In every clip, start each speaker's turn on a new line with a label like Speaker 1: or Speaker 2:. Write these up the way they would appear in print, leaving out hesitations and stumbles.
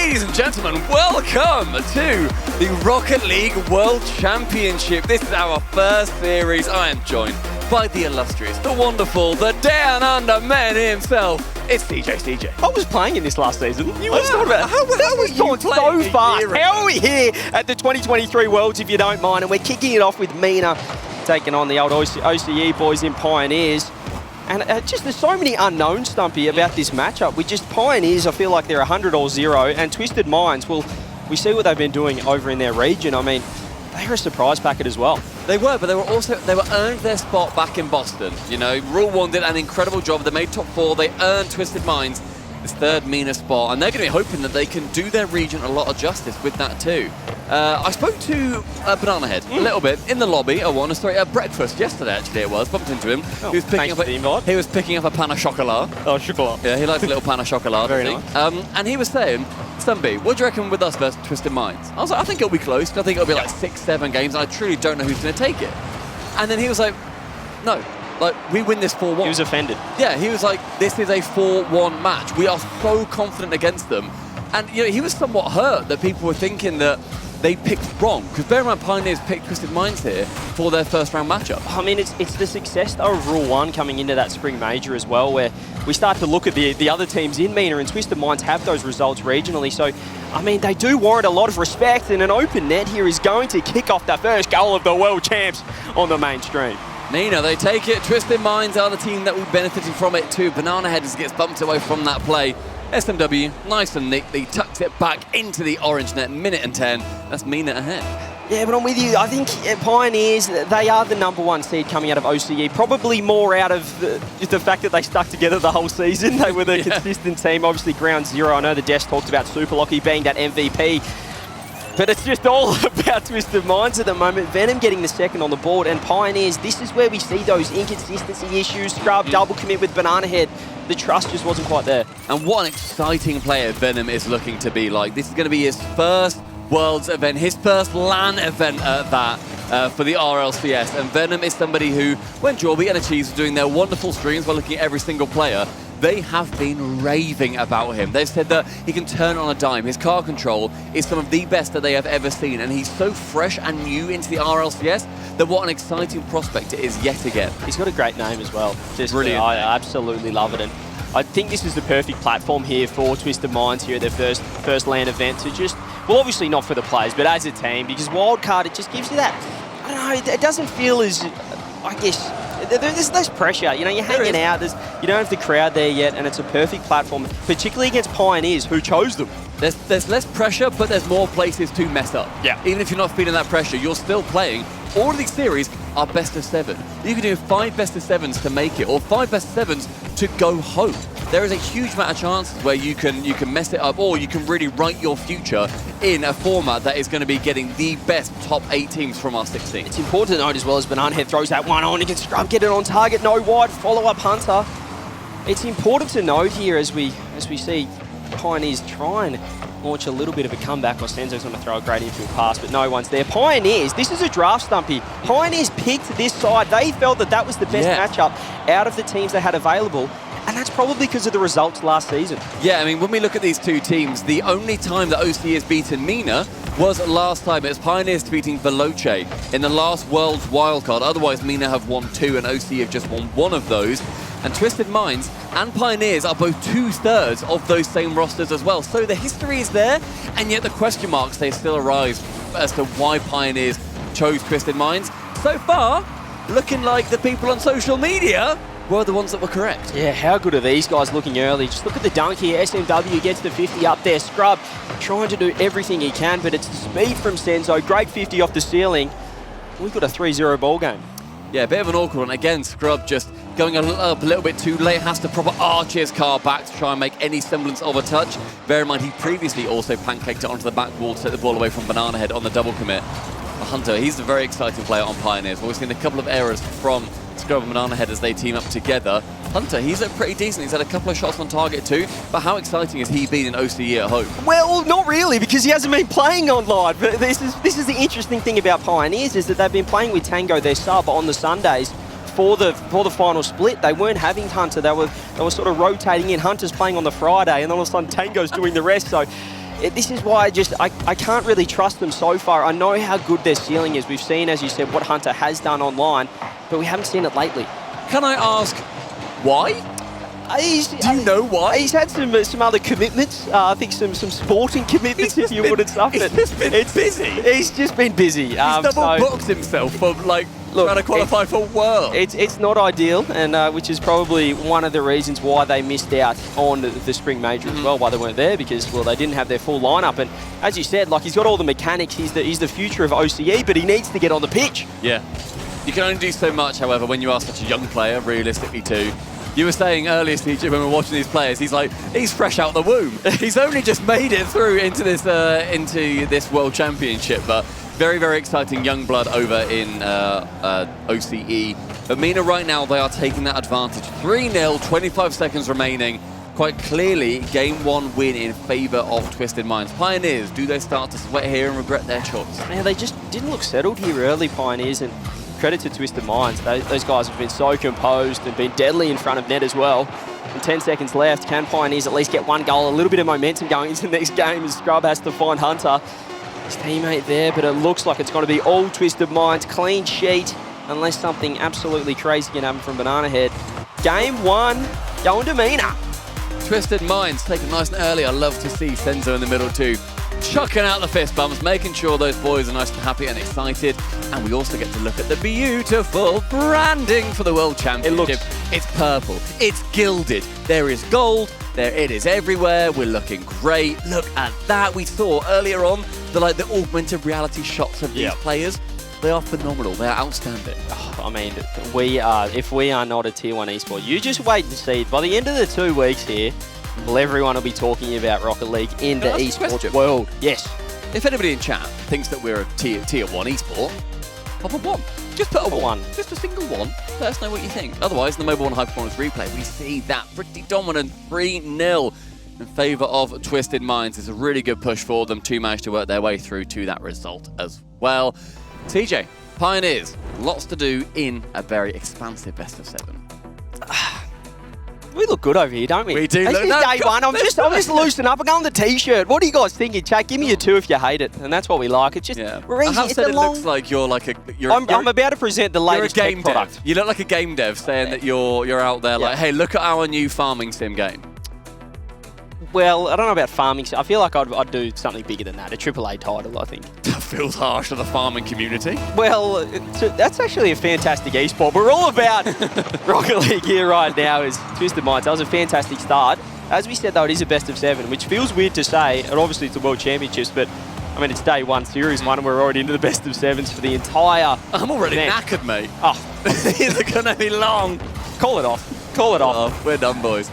Speaker 1: Ladies and gentlemen, welcome to the Rocket League World Championship. This is our first series. I am joined by the illustrious, the wonderful, the down under man himself. It's CJ.
Speaker 2: I was playing in this last season.
Speaker 1: You were?
Speaker 2: How was
Speaker 1: you
Speaker 2: so
Speaker 1: playing
Speaker 2: fast? How are we here at the 2023 Worlds, if you don't mind? And we're kicking it off with Mina taking on the old OCE boys in Pioneers. And just there's so many unknowns, Stumpy, about this matchup. We just Pioneers, I feel like they're 100 all 0, and Twisted Minds, well, we see what they've been doing over in their region. I mean, they were a surprise packet as well.
Speaker 1: They were, but they were earned their spot back in Boston. You know, Rule 1 did an incredible job. They made top 4. They earned Twisted Minds this third Mina spot, and they're going to be hoping that they can do their region a lot of justice with that too. I spoke to Banana Head a little bit in the lobby. At breakfast yesterday. Actually, it was bumped into him.
Speaker 2: Oh,
Speaker 1: he was picking up a pan au chocolat.
Speaker 2: Oh, chocolat.
Speaker 1: Yeah, he likes a little pan au chocolat.
Speaker 2: Very nice.
Speaker 1: And he was saying, Stumpy, what do you reckon with us versus Twisted Minds? I was like, I think it'll be close. I think it'll be like 6-7 games, and I truly don't know who's going to take it. And then he was like, no. Like, we win this 4-1.
Speaker 2: He was offended.
Speaker 1: Yeah, he was like, this is a 4-1 match. We are so confident against them. And, you know, he was somewhat hurt that people were thinking that they picked wrong. Because bear in mind, Pioneers picked Twisted Minds here for their first round matchup.
Speaker 2: I mean, it's the success of Rule 1 coming into that spring major as well, where we start to look at the other teams in Mina, and Twisted Minds have those results regionally. So, I mean, they do warrant a lot of respect, and an open net here is going to kick off the first goal of the World Champs on the mainstream.
Speaker 1: Mina, they take it. Twisted Minds are the team that will be benefiting from it too. Banana Head gets bumped away from that play. SMW, nice and neatly, tucks it back into the orange net. Minute and 10. That's Mina ahead.
Speaker 2: Yeah, but I'm with you. I think Pioneers, they are the #1 seed coming out of OCE. Probably more out of the fact that they stuck together the whole season. They were the consistent team. Obviously, ground zero. I know the Desk talked about Super Locky being that MVP. But it's just all about Twisted Minds at the moment. Venom getting the second on the board, and Pioneers, this is where we see those inconsistency issues. Scrub, double commit with Banana Head. The trust just wasn't quite there.
Speaker 1: And what an exciting player Venom is looking to be like. This is going to be his first Worlds event, his first LAN event at that for the RLCS. And Venom is somebody who, when Jorby and Achieves are doing their wonderful streams while looking at every single player, they have been raving about him. They've said that he can turn on a dime. His car control is some of the best that they have ever seen, and he's so fresh and new into the RLCS that what an exciting prospect it is yet again.
Speaker 2: He's got a great name as well. Just
Speaker 1: brilliant.
Speaker 2: I absolutely love it, and I think this is the perfect platform here for Twisted Minds here at their first LAN event to just, well, obviously not for the players, but as a team, because Wildcard, it just gives you that, I don't know, it doesn't feel as, I guess, there's less pressure. You know, you're hanging out, you don't have the crowd there yet, and it's a perfect platform, particularly against Pioneers, who chose them.
Speaker 1: There's less pressure, but there's more places to mess up.
Speaker 2: Yeah.
Speaker 1: Even if you're not feeling that pressure, you're still playing. All of these series are best of 7. You can do 5 best of 7s to make it, or 5 best of 7s to go home. There is a huge amount of chances where you can mess it up, or you can really write your future in a format that is going to be getting the best top 8 teams from our 16.
Speaker 2: It's important to note as well as Banana Head throws that one on against Scrub, get it on target, no wide, follow-up Hunter. It's important to note here as we see Pioneers try and launch a little bit of a comeback. Ostenzo's going to throw a great infield pass, but no one's there. Pioneers, this is a draft, Stumpy. Pioneers picked this side. They felt that that was the best matchup out of the teams they had available. And that's probably because of the results last season. Yeah,
Speaker 1: I mean, when we look at these two teams, the only time that OC has beaten Mina was last time. It was Pioneers defeating Veloce in the last World's Wildcard. Otherwise, Mina have won 2 and OC have just won 1 of those. And Twisted Minds and Pioneers are both 2/3 of those same rosters as well. So the history is there, and yet the question marks, they still arise as to why Pioneers chose Twisted Minds. So far, looking like the people on social media were the ones that were correct.
Speaker 2: Yeah, how good are these guys looking early? Just look at the dunk here. SMW gets the 50 up there. Scrub trying to do everything he can, but it's the speed from Senzo. Great 50 off the ceiling. We've got a 3-0 ball game.
Speaker 1: Yeah, a bit of an awkward one. Again, Scrub just going up a little bit too late. Has to proper arch his car back to try and make any semblance of a touch. Bear in mind, he previously also pancaked it onto the back wall to take the ball away from Banana Head on the double commit. Hunter, he's a very exciting player on Pioneers. We've seen a couple of errors from Scrub and Banana Head as they team up together. Hunter, he's looked pretty decent. He's had a couple of shots on target too, but how exciting has he been in OCE at home?
Speaker 2: Well, not really, because he hasn't been playing on live. But this is the interesting thing about Pioneers, is that they've been playing with Tango, their sub, on the Sundays for the final split. They weren't having Hunter. They were sort of rotating in. Hunter's playing on the Friday, and all of a sudden Tango's doing the rest. So this is why I can't really trust them so far. I know how good their ceiling is. We've seen, as you said, what Hunter has done online, but we haven't seen it lately.
Speaker 1: Can I ask why? Do you know why?
Speaker 2: He's had some other commitments. I think some sporting commitments, if you would and stuff.
Speaker 1: He's just been busy.
Speaker 2: He's just been busy.
Speaker 1: He's double-booked himself for, like, trying to qualify for World.
Speaker 2: It's not ideal, and which is probably one of the reasons why they missed out on the Spring Major as well, why they weren't there, because, well, they didn't have their full lineup. And as you said, like, he's got all the mechanics. He's the future of OCE, but he needs to get on the pitch.
Speaker 1: Yeah. You can only do so much, however, when you are such a young player, realistically, too. You were saying earlier, CJ, when we were watching these players, he's fresh out the womb. He's only just made it through into this World Championship, but very, very exciting young blood over in OCE. But MENA right now, they are taking that advantage. 3-0, 25 seconds remaining. Quite clearly, game one win in favour of Twisted Minds. Pioneers, do they start to sweat here and regret their choice?
Speaker 2: Man, they just didn't look settled here early, Pioneers, and credit to Twisted Minds. Those guys have been so composed and been deadly in front of net as well. And 10 seconds left. Can Pioneers at least get one goal? A little bit of momentum going into the next game as Scrub has to find Hunter, his teammate there, but it looks like it's going to be all Twisted Minds. Clean sheet, unless something absolutely crazy can happen from Banana Head. Game one, going to MENA.
Speaker 1: Twisted Minds taken nice and early. I love to see Senzo in the middle too. Chucking out the fist bumps, making sure those boys are nice and happy and excited. And we also get to look at the beautiful branding for the World Championship. It's purple, it's gilded, there is gold, it is everywhere. We're looking great. Look at that. We saw earlier on the augmented reality shots of these players. They are phenomenal. They are outstanding.
Speaker 2: Oh, I mean, if we are not a Tier 1 esport, you just wait and see. By the end of the 2 weeks here, well, everyone will be talking about Rocket League in the esports world. Yes.
Speaker 1: If anybody in chat thinks that we're a tier 1 esport, pop a 1. Just put a 1. Just a single 1. Let us know what you think. Otherwise, in the Mobile 1 High Performance replay, we see that pretty dominant 3-0 in favour of Twisted Minds. It's a really good push for them to manage to work their way through to that result as well. TJ, Pioneers, lots to do in a very expansive best of 7.
Speaker 2: We look good over here, don't we?
Speaker 1: We do.
Speaker 2: This is day one. I'm just loosening up. I'm going the t-shirt. What do you guys think? Chat, give me a 2 if you hate it, and that's what we like. It's just we're easy.
Speaker 1: I have said it looks like you're like a.
Speaker 2: I'm about to present the latest
Speaker 1: game
Speaker 2: product.
Speaker 1: Dev. You look like a game dev saying that you're out there like, hey, look at our new farming sim game.
Speaker 2: Well, I don't know about farming. I feel like I'd do something bigger than that. A AAA title, I think.
Speaker 1: That feels harsh to the farming community.
Speaker 2: Well, that's actually a fantastic esport. We're all about Rocket League here right now is Twisted Minds. That was a fantastic start. As we said, though, it is a best of 7, which feels weird to say. And obviously, it's the World Championships, but I mean, it's day 1, Series 1, and we're already into the best of 7s for the entire
Speaker 1: I'm already knackered, mate.
Speaker 2: Oh.
Speaker 1: These are going to be long.
Speaker 2: Call it off. Call it off.
Speaker 1: We're done, boys.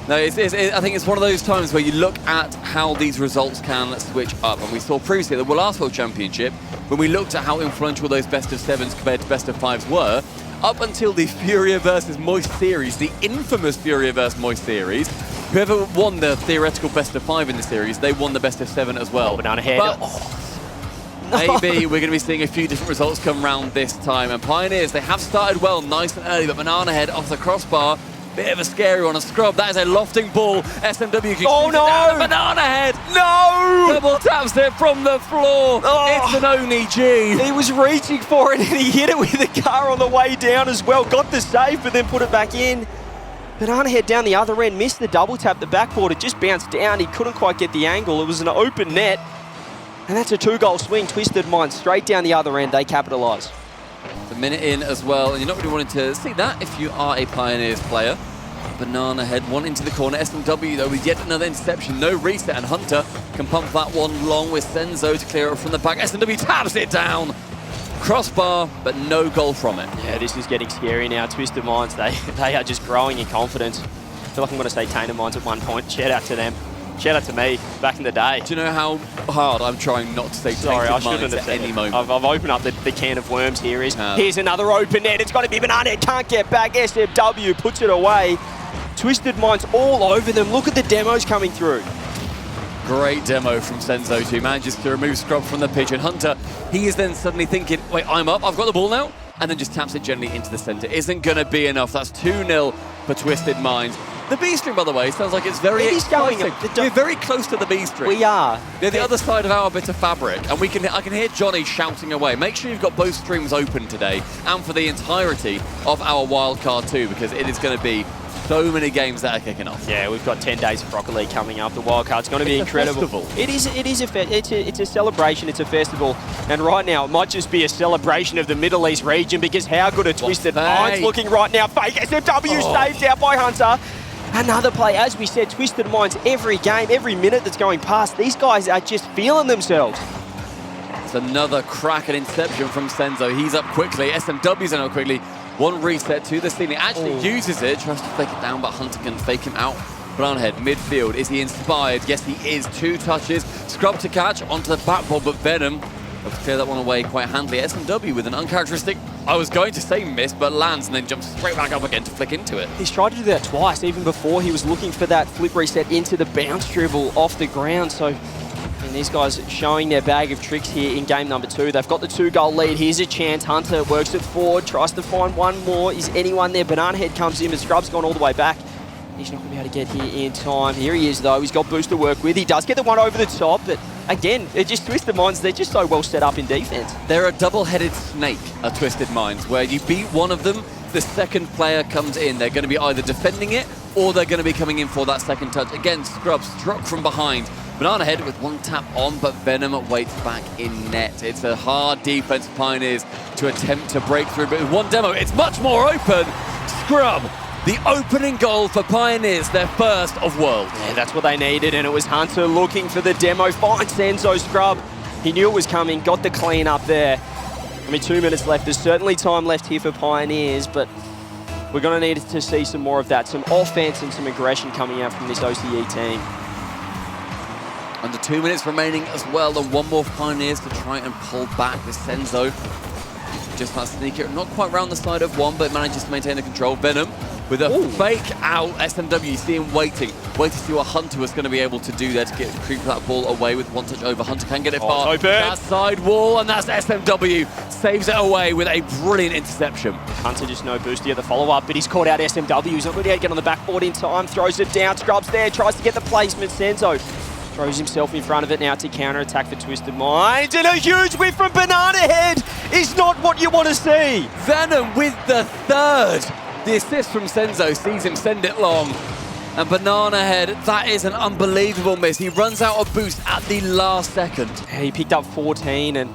Speaker 1: No, I think it's one of those times where you look at how these results can switch up. And we saw previously at the last World Championship, when we looked at how influential those best of 7s compared to best of 5s were, up until the Furia versus Moist series, the infamous Furia versus Moist series, whoever won the theoretical best of 5 in the series, they won the best of 7 as well.
Speaker 2: Banana Head.
Speaker 1: But maybe we're going to be seeing a few different results come round this time. And Pioneers, they have started well, nice and early, but Banana Head off the crossbar. Bit of a scary one, a scrub. That is a lofting ball. SMW can
Speaker 2: oh no!
Speaker 1: Down the Banana Head.
Speaker 2: No!
Speaker 1: Double taps it from the floor. Oh. It's an Oni G.
Speaker 2: He was reaching for it and he hit it with the car on the way down as well. Got the save, but then put it back in. Banana Head down the other end, missed the double tap. The backboard, it just bounced down. He couldn't quite get the angle. It was an open net. And that's a 2-goal swing. Twisted Minds straight down the other end. They capitalise.
Speaker 1: A minute in as well, and you're not really wanting to see that if you are a Pioneers player. Banana Head, one into the corner. SMW, though, with yet another interception. No reset, and Hunter can pump that one long with Senzo to clear it from the back. SMW taps it down. Crossbar, but no goal from it. Yeah,
Speaker 2: this is getting scary now. Twisted Minds, they are just growing in confidence. I feel like I'm going to say Tainted Minds at one point. Shout out to them. Shout out to me back in the day.
Speaker 1: Do you know how hard I'm trying not to say
Speaker 2: Sorry, I
Speaker 1: shouldn't have said any moment?
Speaker 2: I've opened up the can of worms here. Here's another open net. It's got to be Banana. It can't get back. SMW puts it away. Twisted Minds all over them. Look at the demos coming through.
Speaker 1: Great demo from Senzo, who manages to remove Scrub from the pitch. And Hunter, he is then suddenly thinking, wait, I'm up, I've got the ball now? And then just taps it gently into the center. Isn't going to be enough. That's 2-0 for Twisted Minds. The B string, by the way, sounds like it's very
Speaker 2: It is going
Speaker 1: exciting.
Speaker 2: up.
Speaker 1: We're very close to the B string.
Speaker 2: We are.
Speaker 1: They're the other side of our bit of fabric, and I can hear Johnny shouting away. Make sure you've got both streams open today, and for the entirety of our Wildcard 2, because it is going to be so many games that are kicking off.
Speaker 2: Yeah, we've got 10 days of Rocket League coming up. The Wildcard's going to be incredible. It's a celebration. It's a festival. And right now, it might just be a celebration of the Middle East region, because how good are Twisted Minds looking right now? Fake SMW saved out by Hunter. Another play. As we said, Twisted Minds every game, every minute that's going past, these guys are just feeling themselves.
Speaker 1: It's another crack at Inception from Senzo. He's up quickly. SMW's up quickly. One reset to the ceiling. Actually uses it, tries to fake it down, but Hunter can fake him out. Bananahead, midfield. Is he inspired? Yes, he is. 2 touches. Scrub to catch onto the backboard, but Venom will clear that one away quite handily. SMW with an uncharacteristic, I was going to say miss, but lands and then jumps straight back up again to flick into it.
Speaker 2: He's tried to do that twice, even before he was looking for that flip reset into the bounce dribble off the ground. So, and these guys showing their bag of tricks here in game number 2. They've got the 2-goal lead. Here's a chance. Hunter works it forward, tries to find one more. Is anyone there? Bananahead comes in, but Scrub's gone all the way back. He's not going to be able to get here in time. Here he is, though. He's got Boost to work with. He does get the one over the top, but again, they're just Twisted Minds. They're just so well set up in defense.
Speaker 1: They're a double-headed snake, are Twisted Minds, where you beat one of them, the second player comes in. They're going to be either defending it or they're going to be coming in for that second touch. Again, Scrub struck from behind. Bananahead with one tap on, but Venom waits back in net. It's a hard defense for Pioneers to attempt to break through, but with one demo, it's much more open. Scrub, the opening goal for Pioneers, their first of Worlds.
Speaker 2: Yeah, that's what they needed, and it was Hunter looking for the demo. Finds Senzo. Scrub, he knew it was coming, got the clean up there. I mean, 2 minutes left. There's certainly time left here for Pioneers, but we're going to need to see some more of that. Some offense and some aggression coming out from this OCE team.
Speaker 1: Under 2 minutes remaining as well, and one more Pioneers to try and pull back. This Senzo just that sneak it, not quite round the side of one, but manages to maintain the control. Venom with a fake out. SMW, you see him waiting to see what Hunter was going to be able to do there to creep that ball away with one touch over. Hunter can get it far.
Speaker 2: Open.
Speaker 1: That side wall, and that's SMW. Saves it away with a brilliant interception.
Speaker 2: Hunter just no boosty at the follow-up, but he's caught out SMW. He's not going to get on the backboard in time. Throws it down. Scrub's there. Tries to get the placement. Senzo throws himself in front of it now to counter-attack for Twisted Minds. And a huge whiff from Bananahead is not what you want to see.
Speaker 1: Venom with the third. The assist from Senzo sees him send it long. And Bananahead, that is an unbelievable miss. He runs out of boost at the last second.
Speaker 2: Yeah, he picked up 14 and,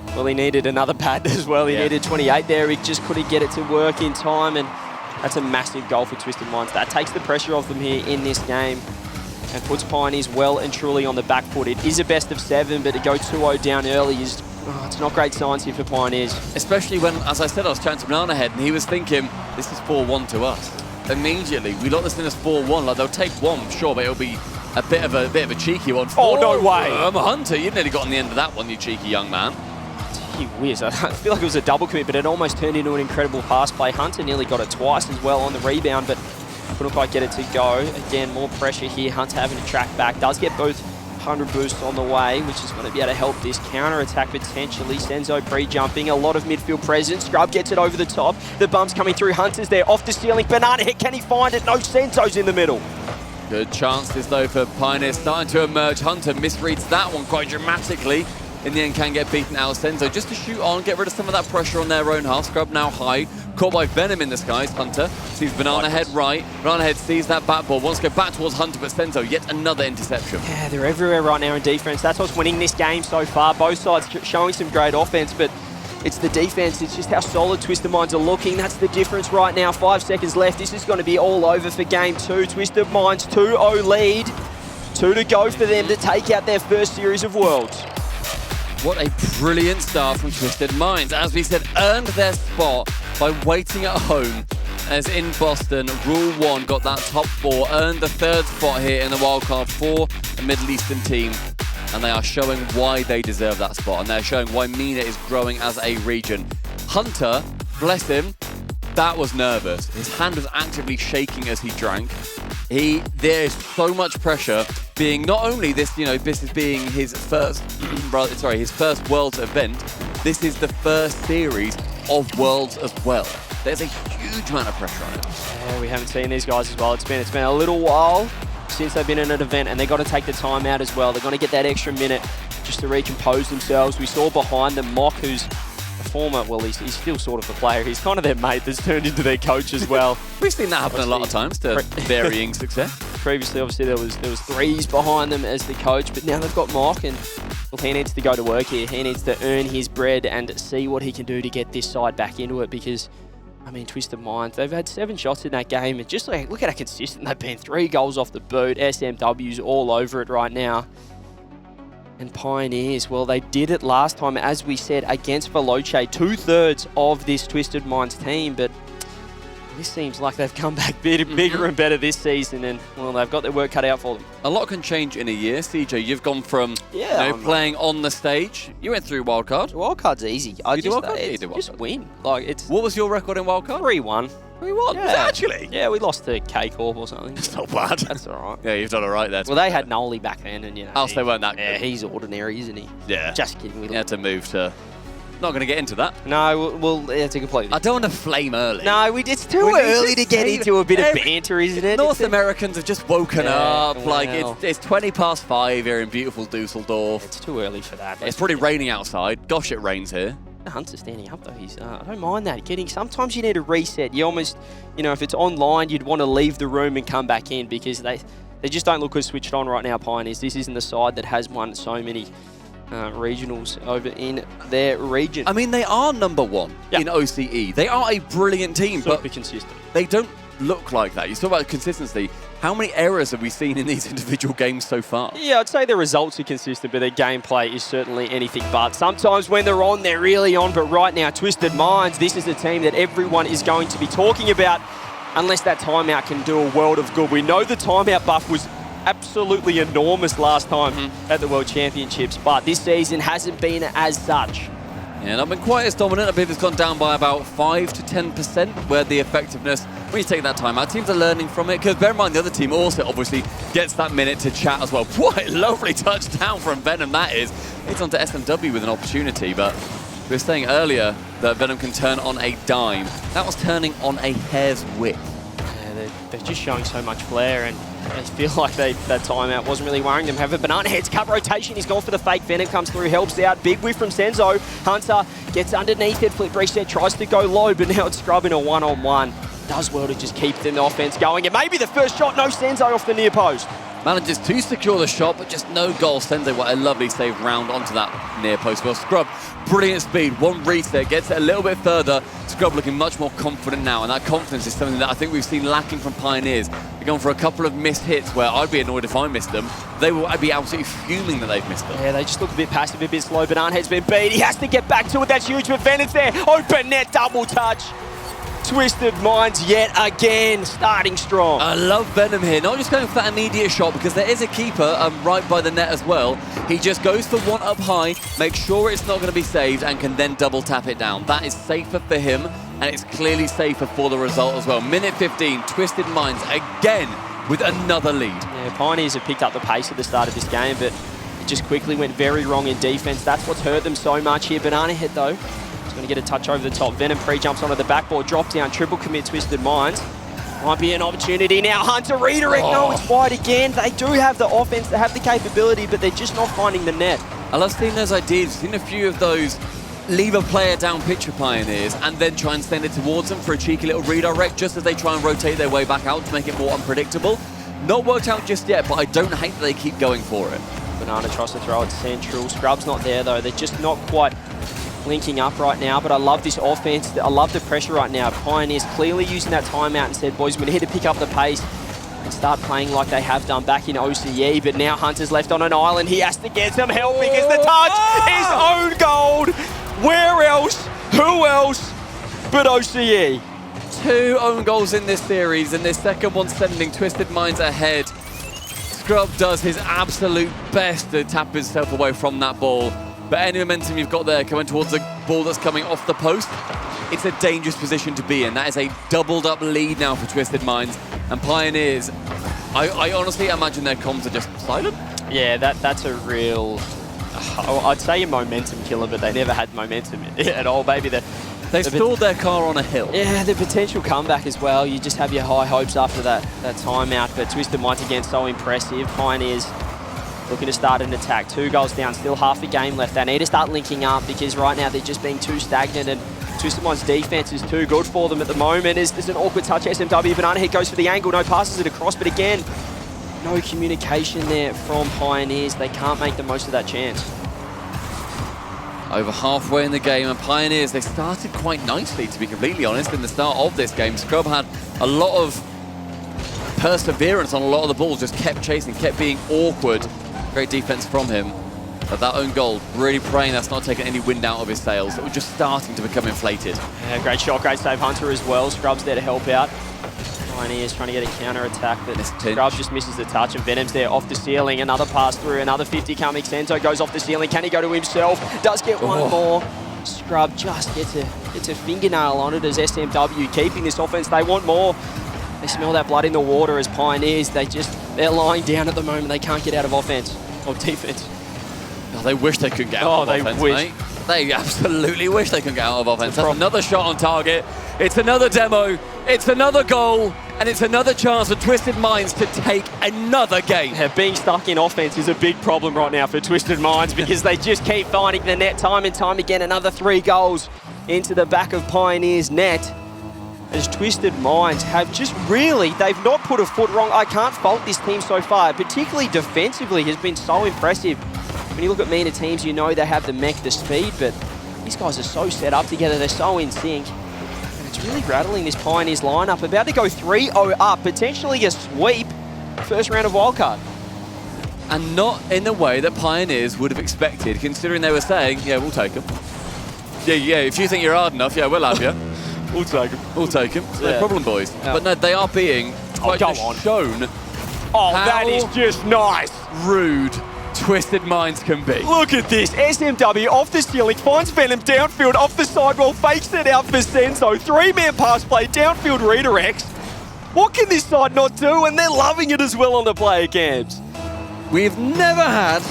Speaker 2: well, he needed another pad as well. He needed 28 there. He just couldn't get it to work in time, and that's a massive goal for Twisted Minds. That takes the pressure off them here in this game and puts Pioneers well and truly on the back foot. It is a best of 7, but to go 2-0 down early is, it's not great signs here for Pioneers.
Speaker 1: Especially when, as I said, I was chatting to Bananahead, and he was thinking, this is 4-1 to us. Immediately, we lock this in as 4-1. Like, they'll take one, sure, but it'll be a bit of a cheeky one.
Speaker 2: Oh, no way!
Speaker 1: I'm a Hunter. You nearly got on the end of that one, you cheeky young man.
Speaker 2: Gee whiz, I feel like it was a double commit, but it almost turned into an incredible pass play. Hunter nearly got it twice as well on the rebound, but couldn't quite get it to go. Again, more pressure here. Hunter having to track back. Does get both 100 boosts on the way, which is going to be able to help this counter-attack potentially. Senzo pre-jumping, a lot of midfield presence. Scrub gets it over the top. The bump's coming through. Hunter's there, off the ceiling. Bananahead, can he find it? No, Senzo's in the middle.
Speaker 1: Good chances, though, for Pioneers starting to emerge. Hunter misreads that one quite dramatically. In the end, can get beaten out. Senzo just to shoot on, get rid of some of that pressure on their own half. Scrub now high, caught by Venom in the skies. Hunter sees Bananahead right. Bananahead sees that backboard, wants to go back towards Hunter, but Senzo, yet another interception.
Speaker 2: Yeah, they're everywhere right now in defense. That's what's winning this game so far. Both sides showing some great offense, but it's the defense. It's just how solid Twisted Minds are looking. That's the difference right now. 5 seconds left. This is going to be all over for game 2. Twisted Minds 2-0 lead. 2 to go for them to take out their first series of Worlds.
Speaker 1: What a brilliant start from Twisted Minds. As we said, earned their spot by waiting at home. As in Boston, Rule 1 got that top 4, earned the 3rd spot here in the wildcard for a Middle Eastern team. And they are showing why they deserve that spot, and they're showing why MENA is growing as a region. Hunter, bless him, that was nervous. His hand was actively shaking as he drank. There is so much pressure being not only this, this is being his first, his first Worlds event. This is the first series of Worlds as well. there's a huge amount of pressure on it.
Speaker 2: Yeah, we haven't seen these guys as well. It's been a little while since they've been in an event, and they've got to take the time out as well. They're going to get that extra minute just to recompose themselves. We saw behind them Mock, who's a former, well, he's still sort of a player. He's kind of their mate that's turned into their coach as well.
Speaker 1: We've seen that happen a lot of times to varying success.
Speaker 2: Previously, obviously, there was threes behind them as the coach, but now they've got Mock, and well, he needs to go to work here. He needs to earn his bread and see what he can do to get this side back into it, because I mean, Twisted Minds, they've had 7 shots in that game, and just like, look at how consistent they've been. 3 goals off the boot, SMW's all over it right now. And Pioneers, well, they did it last time, as we said, against Veloce, 2/3 of this Twisted Minds team, but this seems like they've come back bigger and better this season, and well, they've got their work cut out for them.
Speaker 1: A lot can change in a year. CJ, you've gone from playing on the stage. You went through Wildcard.
Speaker 2: Wildcard's easy.
Speaker 1: You do Wildcard?
Speaker 2: Just win. Like, it's
Speaker 1: what was your record in Wildcard?
Speaker 2: 3-1.
Speaker 1: 3-1?
Speaker 2: Yeah.
Speaker 1: Actually?
Speaker 2: Yeah, we lost to K-Corp or something.
Speaker 1: It's not bad.
Speaker 2: That's all right.
Speaker 1: Yeah, you've done all right there.
Speaker 2: Well, they had Noli back then, and you know.
Speaker 1: Oh, so they weren't that good.
Speaker 2: Yeah, he's ordinary, isn't he?
Speaker 1: Yeah.
Speaker 2: Just kidding. We
Speaker 1: had to move to... Not going to get into that.
Speaker 2: No, well, it's a completely...
Speaker 1: I don't want to flame early.
Speaker 2: No, it's too early to get into a bit of banter, isn't it?
Speaker 1: North Americans have just woken up.
Speaker 2: Well,
Speaker 1: like, it's 20 past 5 here in beautiful Dusseldorf.
Speaker 2: It's too early for that.
Speaker 1: It's pretty raining outside. Gosh, it rains here.
Speaker 2: Hunter's standing up, though. I don't mind that. Sometimes you need a reset. You almost, you know, if it's online, you'd want to leave the room and come back in, because they just don't look as switched on right now, Pioneers. This isn't the side that has won so many regionals over in their region.
Speaker 1: I mean, they are number 1 in OCE. They are a brilliant team,
Speaker 2: Super
Speaker 1: but
Speaker 2: consistent.
Speaker 1: They don't look like that. You talk about consistency. How many errors have we seen in these individual games so far?
Speaker 2: Yeah, I'd say the results are consistent, but their gameplay is certainly anything but. Sometimes when they're on, they're really on, but right now, Twisted Minds, this is a team that everyone is going to be talking about, unless that timeout can do a world of good. We know the timeout buff was absolutely enormous last time at the World Championships, but this season hasn't been as such.
Speaker 1: Yeah, not been quite as dominant. I believe it's gone down by about 5 to 10%, where the effectiveness, when you take that time out, teams are learning from it, because bear in mind the other team also obviously gets that minute to chat as well. What a lovely touchdown from Venom that is. It's onto SMW with an opportunity, but we were saying earlier that Venom can turn on a dime. That was turning on a hair's width.
Speaker 2: Yeah, they're just showing so much flair, and I feel like that timeout wasn't really worrying them. Have a Banana Heads cut rotation. He's gone for the fake. Venom comes through, helps out. Big whiff from Senzo. Hunter gets underneath it. Flip reset, tries to go low, but now it's scrubbing a one-on-one. Does well to just keep the offense going. And maybe the first shot, no Senzo off the near post.
Speaker 1: Manages to secure the shot, but just no goal. Senzo, what a lovely save round onto that near post. Well, Scrub, brilliant speed. One reset, gets it a little bit further. Scrub looking much more confident now, and that confidence is something that I think we've seen lacking from Pioneers. They've gone for a couple of missed hits where I'd be annoyed if I missed them. I'd be absolutely fuming that they've missed them.
Speaker 2: Yeah, they just look a bit passive, a bit slow. Banana Head's been beat. He has to get back to it. That's huge for Venon's there. Open net, double touch. Twisted Minds yet again, starting strong.
Speaker 1: I love Venom here, not just going for that immediate shot, because there is a keeper right by the net as well. He just goes for one up high, makes sure it's not going to be saved, and can then double tap it down. That is safer for him, and it's clearly safer for the result as well. Minute 15, Twisted Minds again with another lead.
Speaker 2: Yeah, Pioneers have picked up the pace at the start of this game, but it just quickly went very wrong in defense. That's what's hurt them so much here. Banana Head, though, going to get a touch over the top. Venom pre-jumps onto the backboard, drop down, triple commit Twisted Minds. Might be an opportunity now. Hunter redirect. No, it's wide again. They do have the offense, they have the capability, but they're just not finding the net.
Speaker 1: I love seeing those ideas. I've seen a few of those leave a player down picture Pioneers and then try and send it towards them for a cheeky little redirect just as they try and rotate their way back out to make it more unpredictable. Not worked out just yet, but I don't hate that they keep going for it.
Speaker 2: Banana tries to throw it central. Scrub's not there, though. They're just not quite linking up right now, but I love this offense. I love the pressure right now. Pioneers clearly using that timeout and said, boys, we need to pick up the pace and start playing like they have done back in OCE, but now Hunter's left on an island. He has to get some help because the touch is own gold. Where else? Who else but OCE?
Speaker 1: 2 own goals in this series, and this second one sending Twisted Minds ahead. Scrub does his absolute best to tap himself away from that ball. But any momentum you've got there coming towards the ball that's coming off the post, it's a dangerous position to be in. That is a doubled up lead now for Twisted Minds. And Pioneers, I honestly imagine their comms are just silent.
Speaker 2: Yeah, that's a real, I'd say a momentum killer, but they never had momentum at all. Maybe
Speaker 1: They've stored their car on a hill.
Speaker 2: Yeah, the potential comeback as well. You just have your high hopes after that timeout. But Twisted Minds again, so impressive. Pioneers looking to start an attack. 2 goals down, still half the game left. They need to start linking up because right now they're just being too stagnant, and Twisted Minds' defense is too good for them at the moment. There's an awkward touch. SMW Banana Head goes for the angle. No, passes it across, but again, no communication there from Pioneers. They can't make the most of that chance.
Speaker 1: Over halfway in the game, and Pioneers, they started quite nicely, to be completely honest, in the start of this game. Scrub had a lot of perseverance on a lot of the balls, just kept chasing, kept being awkward. Great defense from him. But that own goal, really praying that's not taking any wind out of his sails. It was just starting to become inflated.
Speaker 2: Yeah, great shot, great save Hunter as well. Scrub's there to help out. Pioneers trying to get a counter attack, but Scrub just misses the touch, and Venom's there off the ceiling. Another pass through, another 50 coming. Sento goes off the ceiling. Can he go to himself? Does get one more. Scrub just gets a fingernail on it as SMW keeping this offense. They want more. They smell that blood in the water as Pioneers. They're lying down at the moment. They can't get out of offense or defense.
Speaker 1: Oh, they wish they could get out of offense, mate. They absolutely wish they could get out of offense. That's another shot on target. It's another demo. It's another goal. And it's another chance for Twisted Minds to take another game.
Speaker 2: Yeah, being stuck in offense is a big problem right now for Twisted Minds because they just keep finding the net time and time again. Another 3 goals into the back of Pioneer's net. As Twisted Minds have just really, they've not put a foot wrong. I can't fault this team so far, particularly defensively has been so impressive. When you look at MENA teams, you know they have the mech, the speed, but these guys are so set up together, they're so in sync. And it's really rattling this Pioneers lineup. About to go 3-0 up, potentially a sweep, first round of Wildcard.
Speaker 1: And not in the way that Pioneers would have expected, considering they were saying, yeah, we'll take them. Yeah, if you think you're hard enough, yeah, we'll have you.
Speaker 2: We'll take them.
Speaker 1: We'll take them. No problem, boys. Yeah. But no, they are being quite shown.
Speaker 2: Oh, that is just nice.
Speaker 1: Rude Twisted Minds can be.
Speaker 2: Look at this. SMW off the ceiling, finds Venom downfield, off the sidewall, fakes it out for Senzo. 3-man pass play, downfield redirects. What can this side not do? And they're loving it as well on the player cams.
Speaker 1: We've never had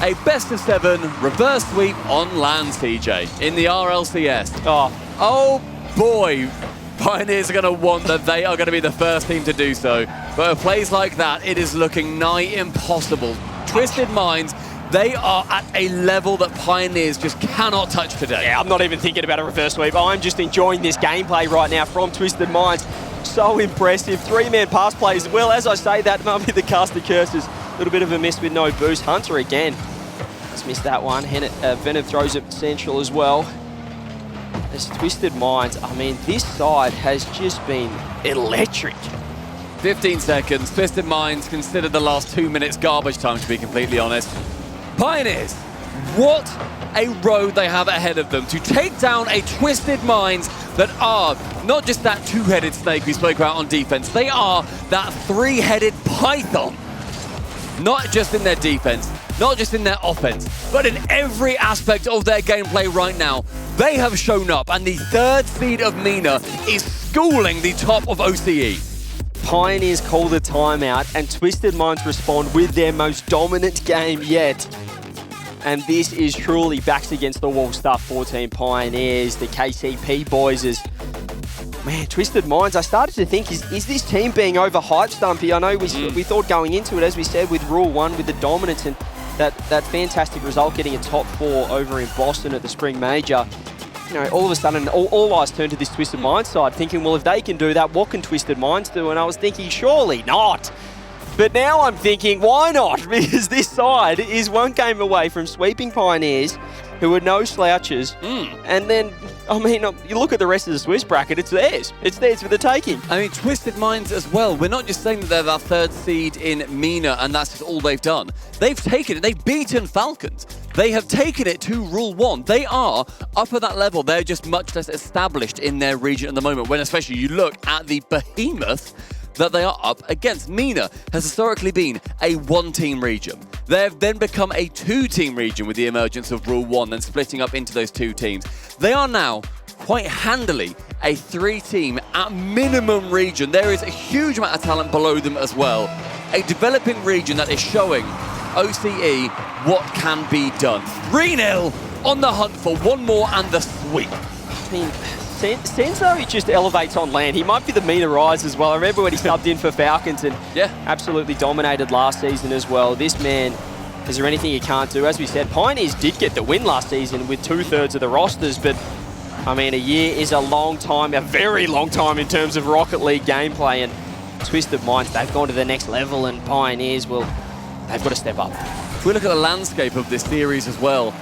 Speaker 1: a best-of-7 reverse sweep on land, CJ, in the RLCS. Oh boy, Pioneers are going to want that they are going to be the first team to do so. But with plays like that, it is looking nigh impossible. Twisted Minds, they are at a level that Pioneers just cannot touch today.
Speaker 2: Yeah, I'm not even thinking about a reverse sweep. I'm just enjoying this gameplay right now from Twisted Minds. So impressive. 3-man pass play as well. As I say, that might be the caster curses. A little bit of a miss with no boost. Hunter again. Just missed that one. Venom throws it central as well. As Twisted Minds, I mean, this side has just been electric.
Speaker 1: 15 seconds. Twisted Minds considered the last 2 minutes garbage time, to be completely honest. Pioneers, what a road they have ahead of them to take down a Twisted Minds that are not just that 2-headed snake we spoke about on defense, they are that 3-headed python. Not just in their defense, not just in their offense, but in every aspect of their gameplay right now. They have shown up, and the 3rd seed of MENA is schooling the top of OCE.
Speaker 2: Pioneers call the timeout, and Twisted Minds respond with their most dominant game yet. And this is truly backs against the wall stuff for Team Pioneers. The KCP boys is... Man, Twisted Minds, I started to think, is this team being overhyped, Stumpy? I know we thought going into it, as we said, with Rule 1, with the dominance and that fantastic result, getting a top 4 over in Boston at the Spring Major. You know, all of a sudden, all eyes turned to this Twisted Minds side, thinking, well, if they can do that, what can Twisted Minds do? And I was thinking, surely not. But now I'm thinking, why not? Because this side is 1 game away from sweeping Pioneers, who are no slouches. And then, I mean, you look at the rest of the Swiss bracket, it's theirs. It's theirs for the taking.
Speaker 1: I mean, Twisted Minds as well. We're not just saying that they're the 3rd seed in MENA and that's just all they've done. They've taken it. They've beaten Falcons. They have taken it to Rule 1. They are up at that level. They're just much less established in their region at the moment, when especially you look at the behemoth that they are up against. MENA has historically been a 1-team region. They have then become a 2-team region with the emergence of Rule 1 and splitting up into those 2 teams. They are now quite handily a 3-team at minimum region. There is a huge amount of talent below them as well. A developing region that is showing OCE what can be done. 3-0 on the hunt for one more and the sweep.
Speaker 2: I mean, Senzo just elevates on land. He might be the meter rise as well. I remember when he subbed in for Falcons and absolutely dominated last season as well. This man, is there anything he can't do? As we said, Pioneers did get the win last season with 2/3 of the rosters, but I mean, a year is a long time, a very long time in terms of Rocket League gameplay, and Twisted Minds, they've gone to the next level, and Pioneers, well, they've got to step up.
Speaker 1: If we look at the landscape of this series as well,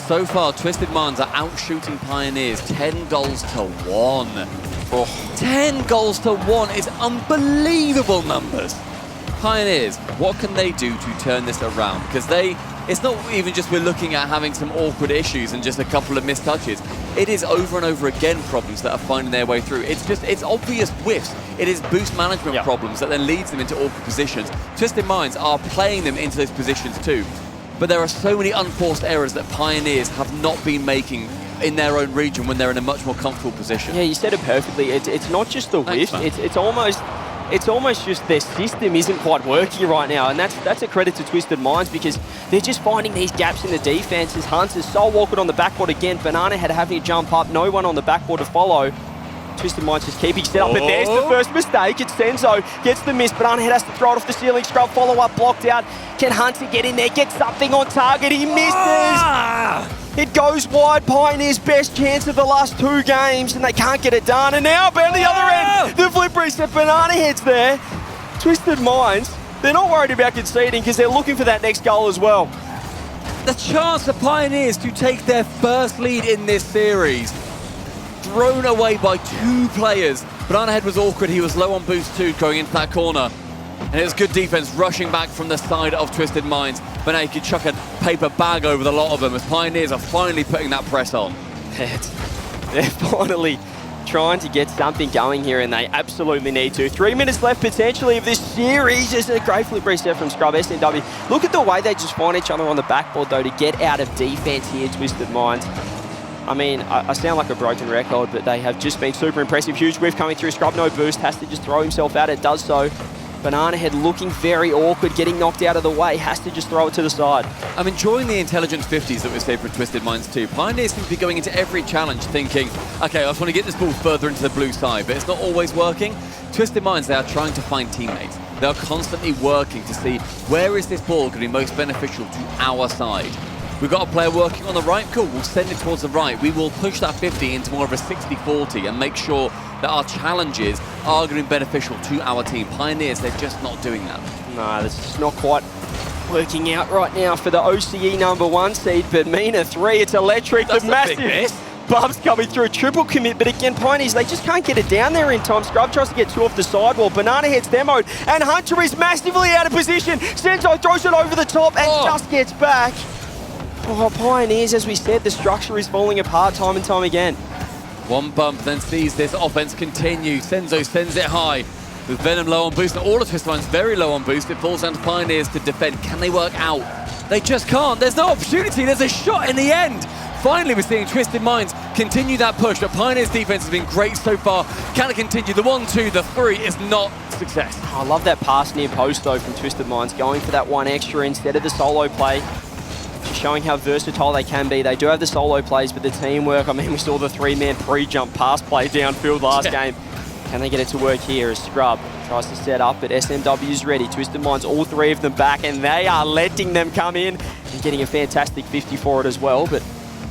Speaker 1: so far, Twisted Minds are outshooting Pioneers 10 goals to 1.
Speaker 2: Oh.
Speaker 1: 10 goals to 1 is unbelievable numbers. Pioneers, what can they do to turn this around? Because it's not even just we're looking at having some awkward issues and just a couple of missed touches. It is over and over again problems that are finding their way through. It's obvious whiffs. It is boost management problems that then leads them into awkward positions. Twisted Minds are playing them into those positions too. But there are so many unforced errors that Pioneers have not been making in their own region when they're in a much more comfortable position.
Speaker 2: Yeah, you said it perfectly. It's not just the whiffs. It's almost just their system isn't quite working right now, and that's a credit to Twisted Minds because they're just finding these gaps in the defenses. Hunt is so awkward on the backboard again. Banana Head having to jump up, no one on the backboard to follow. Twisted Minds just keeping set up, but there's the first mistake. It's Senzo, gets the miss. Banana Head has to throw it off the ceiling. Scrub follow-up blocked out. Can Hunter get in there, get something on target? He misses! It goes wide. Pioneers' best chance of the last 2 games, and they can't get it done. And now, down the other end, the flip reset. Banana Head's there. Twisted Minds, they're not worried about conceding because they're looking for that next goal as well.
Speaker 1: The chance for Pioneers to take their first lead in this series, thrown away by 2 players. Banana Head was awkward. He was low on boost too, going into that corner. And it was good defense rushing back from the side of Twisted Minds. But now you can chuck a paper bag over the lot of them as Pioneers are finally putting that press on.
Speaker 2: They're finally trying to get something going here, and they absolutely need to. 3 minutes left potentially of this series. Just a great flip reset from Scrub. SMW. Look at the way they just find each other on the backboard though to get out of defense here, Twisted Minds. I mean, I sound like a broken record, but they have just been super impressive. Huge whiff coming through. Scrub, no boost, has to just throw himself out. It does so. Banana Head looking very awkward, getting knocked out of the way, has to just throw it to the side. I'm
Speaker 1: enjoying the intelligent 50s that we say for Twisted Minds too. Pioneers seem to be going into every challenge thinking, okay, I just want to get this ball further into the blue side, but it's not always working. Twisted Minds, they are trying to find teammates. They are constantly working to see where is this ball going to be most beneficial to our side. We've got a player working on the right, cool, we'll send it towards the right. We will push that 50 into more of a 60-40 and make sure that our challenges are going to be beneficial to our team. Pioneers, they're just not doing that.
Speaker 2: No, this is not quite working out right now for the OCE #1 seed, but Mina 3, it's electric.
Speaker 1: That's
Speaker 2: the massive bumps coming through, triple commit, but again, Pioneers, they just can't get it down there in time. Scrub tries to get 2 off the sidewall. Banana Head's demoed, and Hunter is massively out of position. Senzo throws it over the top and just gets back. Oh, Pioneers, as we said, the structure is falling apart time and time again.
Speaker 1: One bump, then sees this offense continue. Senzo sends it high with Venom low on boost, and all of Twisted Minds very low on boost. It falls down to Pioneers to defend. Can they work out? They just can't. There's no opportunity. There's a shot in the end. Finally, we're seeing Twisted Minds continue that push, but Pioneers' defense has been great so far. Can it continue? The 1-2, the 3 is not success.
Speaker 2: I love that pass near post, though, from Twisted Minds, going for that 1 extra instead of the solo play. Just showing how versatile they can be. They do have the solo plays, but the teamwork, I mean, we saw the 3-man pre-jump pass play downfield last game. Can they get it to work here as Scrub tries to set up, but SMW's ready. Twisted Minds, all 3 of them back, and they are letting them come in and getting a fantastic 50 for it as well. But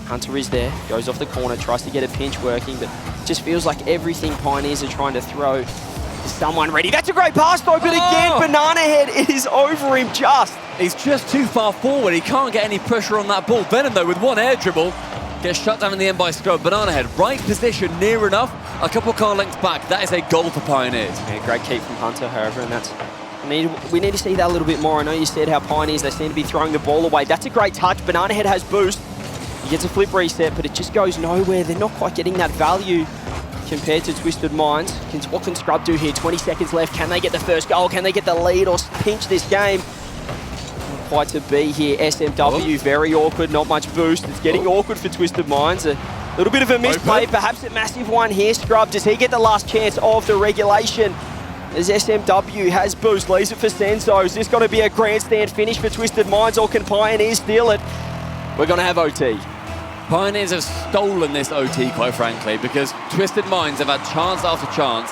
Speaker 2: Hunter is there, goes off the corner, tries to get a pinch working, but it just feels like everything Pioneers are trying to throw is someone ready. That's a great pass though, but again, Banana Head is over him just.
Speaker 1: He's just too far forward. He can't get any pressure on that ball. Venom, though, with 1 air dribble, gets shut down in the end by Scrub. Banana Head, right position, near enough. A couple car lengths back. That is a goal for Pioneers.
Speaker 2: Yeah, great keep from Hunter, however, and that's... we need to see that a little bit more. I know you said how Pioneers, they seem to be throwing the ball away. That's a great touch. Banana Head has boost. He gets a flip reset, but it just goes nowhere. They're not quite getting that value compared to Twisted Minds. What can Scrub do here? 20 seconds left. Can they get the first goal? Can they get the lead or pinch this game? Not quite to be here. SMW, very awkward, not much boost. It's getting awkward for Twisted Minds. A little bit of a misplay, perhaps a massive one here. Scrub, does he get the last chance of the regulation? As SMW has boost, leaves it for Senzo. Is this going to be a grandstand finish for Twisted Minds, or can Pioneers steal it? We're going to have OT.
Speaker 1: Pioneers have stolen this OT, quite frankly, because Twisted Minds have had chance after chance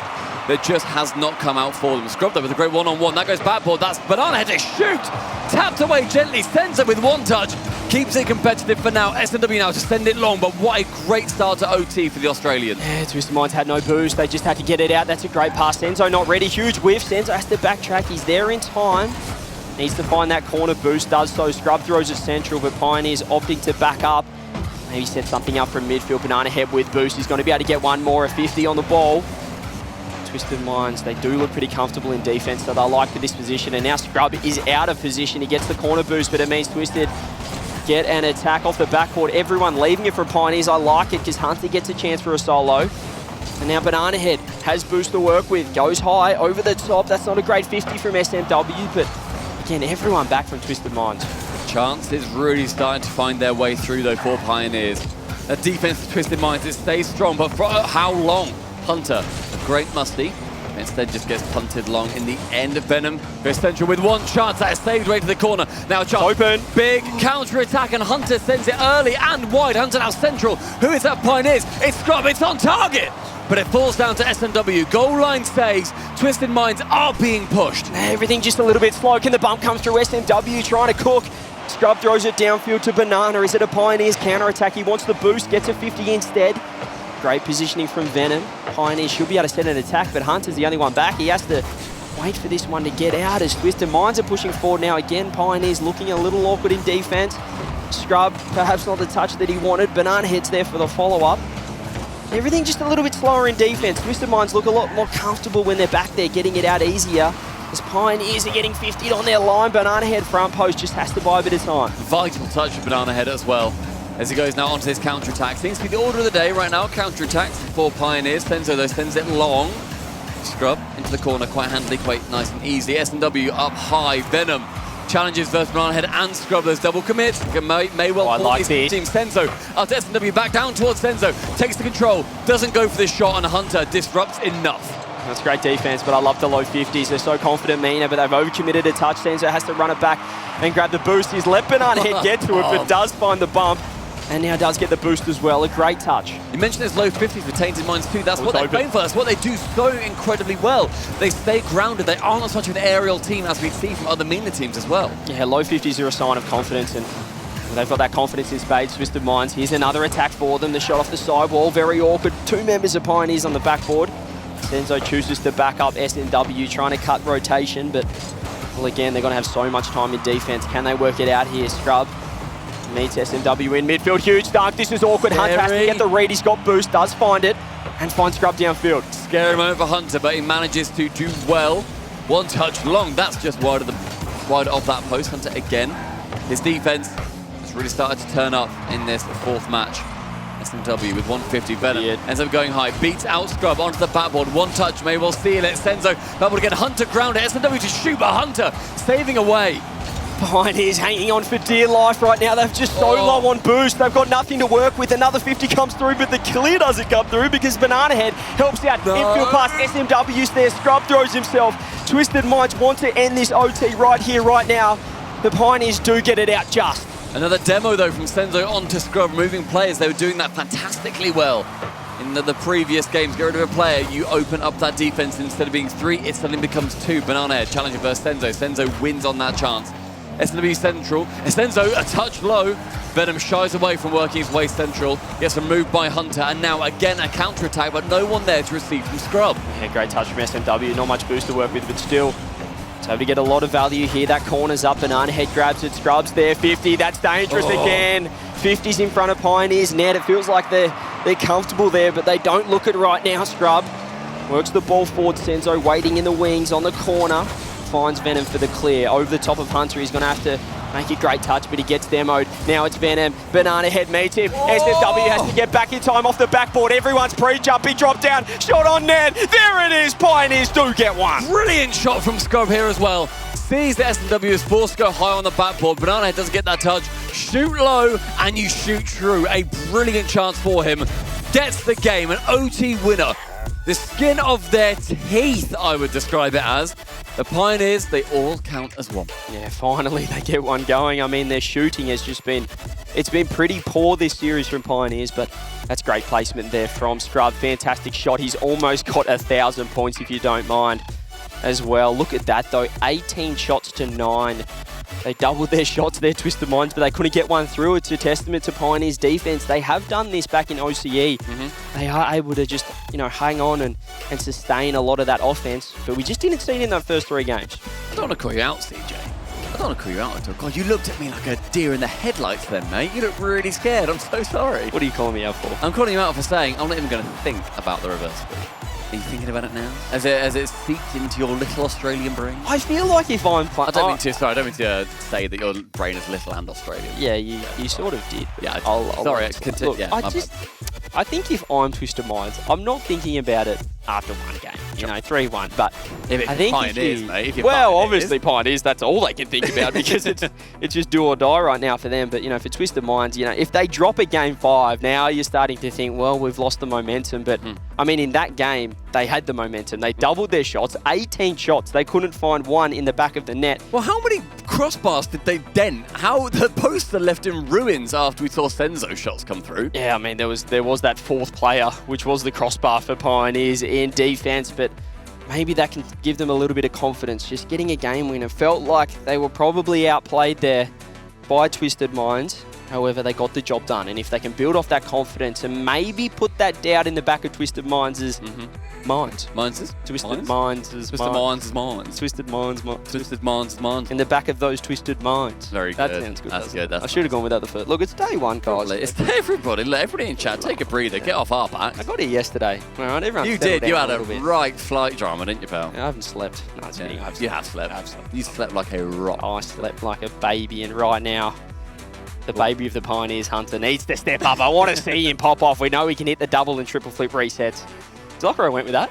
Speaker 1: that just has not come out for them. Scrub though with a great one-on-one. That goes backboard. That's Banana Head to shoot. Tapped away gently. Sends it with one touch. Keeps it competitive for now. SMW now to send it long, but what a great start to OT for the Australian.
Speaker 2: Yeah, Twisted Minds had no boost. They just had to get it out. That's a great pass. Senzo not ready. Huge whiff. Senzo has to backtrack. He's there in time. Needs to find that corner boost. Does so. Scrub throws it central, but Pioneers opting to back up. Maybe set something up from midfield. Banana Head with boost. He's going to be able to get one more. A 50 on the ball. Twisted Minds, they do look pretty comfortable in defense, so they'll like for this position. And now Scrub is out of position. He gets the corner boost, but it means Twisted get an attack off the backboard. Everyone leaving it for Pioneers. I like it because Hunter gets a chance for a solo. And now Banana Head has boost to work with. Goes high over the top. That's not a great 50 from SMW, but again, everyone back from Twisted Minds.
Speaker 1: Chance is really starting to find their way through, though, for Pioneers. The defense of Twisted Minds, it stays strong, but for how long? Hunter, a great musty, instead just gets punted long in the end of Venom. Goes central with one chance, that is saved way to the corner. Now a chance,
Speaker 2: open,
Speaker 1: big counter-attack, and Hunter sends it early and wide. Hunter now central. Who is that Pioneers? It's Scrub, it's on target! But it falls down to SMW. Goal line stays. Twisted Minds are being pushed.
Speaker 2: Everything just a little bit slow. Can the bump come through? SMW trying to cook. Scrub throws it downfield to Banana. Is it a Pioneers counter-attack? He wants the boost, gets a 50 instead. Great positioning from Venom. Pioneers should be able to set an attack, but Hunter's the only one back. He has to wait for this one to get out as Twisted Minds are pushing forward now again. Pioneers looking a little awkward in defense. Scrub, perhaps not the touch that he wanted. Banana Head's there for the follow-up. Everything just a little bit slower in defense. Twisted Minds look a lot more comfortable when they're back there, getting it out easier. As Pioneers are getting 50'd on their line. Banana Head front post just has to buy a bit of time.
Speaker 1: Vital touch for Banana Head as well, as he goes now onto his counter-attack. Seems to be the order of the day right now, counter-attacks for Pioneers. Senzo though sends it long. Scrub into the corner quite handily, quite nice and easy. S&W up high. Venom challenges versus Banana Head and Scrub. Those double commits may well
Speaker 2: I like this.
Speaker 1: Team Senzo up to S&W, back down towards Senzo. Takes the control, doesn't go for this shot, and Hunter disrupts enough.
Speaker 2: That's great defense, but I love the low 50s. They're so confident, Mina, but they've overcommitted a touch. Senzo has to run it back and grab the boost. He's let Banana Head get to it, but does find the bump. And now does get the boost as well. A great touch.
Speaker 1: You mentioned this low 50s for Tainted Minds too. That's what they're playing for. That's what they do so incredibly well. They stay grounded. They aren't as much of an aerial team as we see from other MENA teams as well.
Speaker 2: Yeah, low 50s are a sign of confidence, and they've got that confidence in spades. Twisted Minds. Here's another attack for them. The shot off the sidewall. Very awkward. Two members of Pioneers on the backboard. Senzo chooses to back up SNW, trying to cut rotation, but well, again, they're going to have so much time in defense. Can they work it out here? Scrub meets SMW in midfield. Huge dunk. This is awkward. Hunter has to get the read. He's got boost. Does find it and finds Scrub downfield.
Speaker 1: Scary moment for Hunter, but he manages to do well. One touch long. That's just wide of that post. Hunter again. His defense has really started to turn up in this fourth match. SMW with 150. Venom ends up going high. Beats out Scrub onto the backboard. One touch may well seal it. Senzo able to get Hunter grounded. SMW to shoot, but Hunter saving away.
Speaker 2: Pioneers hanging on for dear life right now. They've just so low on boost. They've got nothing to work with. Another 50 comes through, but the clear doesn't come through because Banana Head helps out. Infield pass. SMW's there. Scrub throws himself. Twisted Minds want to end this OT right here, right now. The Pioneers do get it out just.
Speaker 1: Another demo though from Senzo onto Scrub, moving players. They were doing that fantastically well in the previous games. Get rid of a player, you open up that defense. Instead of being 3, it suddenly becomes 2. Banana Head challenging versus Senzo. Senzo wins on that chance. SNW central. Senzo a touch low. Venom shies away from working his way central. Gets removed by Hunter, and now again a counter-attack, but no one there to receive from Scrub.
Speaker 2: Yeah, great touch from SMW. Not much boost to work with, but still. So able to get a lot of value here. That corner's up. Banana Head grabs it. Scrub's there. 50. That's dangerous again. 50's in front of Pioneers. Ned, it feels like they're comfortable there, but they don't look it right now. Scrub works the ball forward. Senzo waiting in the wings on the corner. Finds Venom for the clear. Over the top of Hunter. He's going to have to make a great touch, but he gets demoed. Now it's Venom. Banana Head meets him. SFW has to get back in time off the backboard. Everyone's pre-jump. He dropped down. Shot on Ned. There it is. Pioneers do get one.
Speaker 1: Brilliant shot from Scrub here as well. Sees the S&W is forced to go high on the backboard. Banana Head doesn't get that touch. Shoot low and you shoot true. A brilliant chance for him. Gets the game. An OT winner. The skin of their teeth, I would describe it as. The Pioneers, they all count as one.
Speaker 2: Yeah, finally they get one going. I mean, their shooting has just been It's been pretty poor this series from Pioneers, but that's great placement there from Scrub. Fantastic shot. He's almost got 1,000 points, if you don't mind, as well. Look at that, though. 18 shots to 9. They doubled their shots, their Twisted Minds, but they couldn't get one through. It's a testament to Pioneers' defense. They have done this back in OCE. They are able to just, hang on and sustain a lot of that offense, but we just didn't see it in those first 3 games.
Speaker 1: I don't want to call you out, CJ. I don't want to call you out at all. God, you looked at me like a deer in the headlights then, mate. You look really scared. I'm so sorry.
Speaker 2: What are you calling me out for?
Speaker 1: I'm calling you out for saying I'm not even going to think about the reverse split. Are you thinking about it now? As it seeped into your little Australian brain?
Speaker 2: I feel like if I'm playing...
Speaker 1: I don't mean to say that your brain is little and Australian.
Speaker 2: Yeah, you sort of did.
Speaker 1: Yeah,
Speaker 2: sorry,
Speaker 1: continue.
Speaker 2: Look, I think if I'm Twisted Minds, I'm not thinking about it after one game, 3-1. But
Speaker 1: if
Speaker 2: I think
Speaker 1: Pioneers, mate.
Speaker 2: Obviously Pioneers, that's all they can think about because it's just do or die right now for them. But for Twisted Minds, if they drop a game 5, now you're starting to think, well, we've lost the momentum. But I mean, in that game, they had the momentum. They doubled their shots, 18 shots. They couldn't find one in the back of the net.
Speaker 1: Well, how many crossbars did they dent? How the posts are left in ruins after we saw Senzo shots come through? Yeah,
Speaker 2: I mean, there was that 4th player, which was the crossbar for Pioneers in defense, but maybe that can give them a little bit of confidence. Just getting a game win. It felt like they were probably outplayed there by Twisted Minds. However, they got the job done. And if they can build off that confidence and maybe put that doubt in the back of Twisted Minds' minds. Twisted Minds' minds. In the back of those Twisted Minds.
Speaker 1: Very good.
Speaker 2: That sounds good.
Speaker 1: That's good.
Speaker 2: I should have gone without the first. Look, it's day 1, guys.
Speaker 1: It's everybody. Look, everybody in chat, take a breather. Get off our back.
Speaker 2: I got here yesterday. All right, everyone.
Speaker 1: You did. You had a right flight drama, didn't you, pal?
Speaker 2: I haven't slept. No, it's kidding.
Speaker 1: You have slept. You slept like a rock.
Speaker 2: I slept like a baby, and right now, the baby of the Pioneers Hunter needs to step up. I want to see him pop off. We know he can hit the double and triple flip resets. Do you like where I went with that?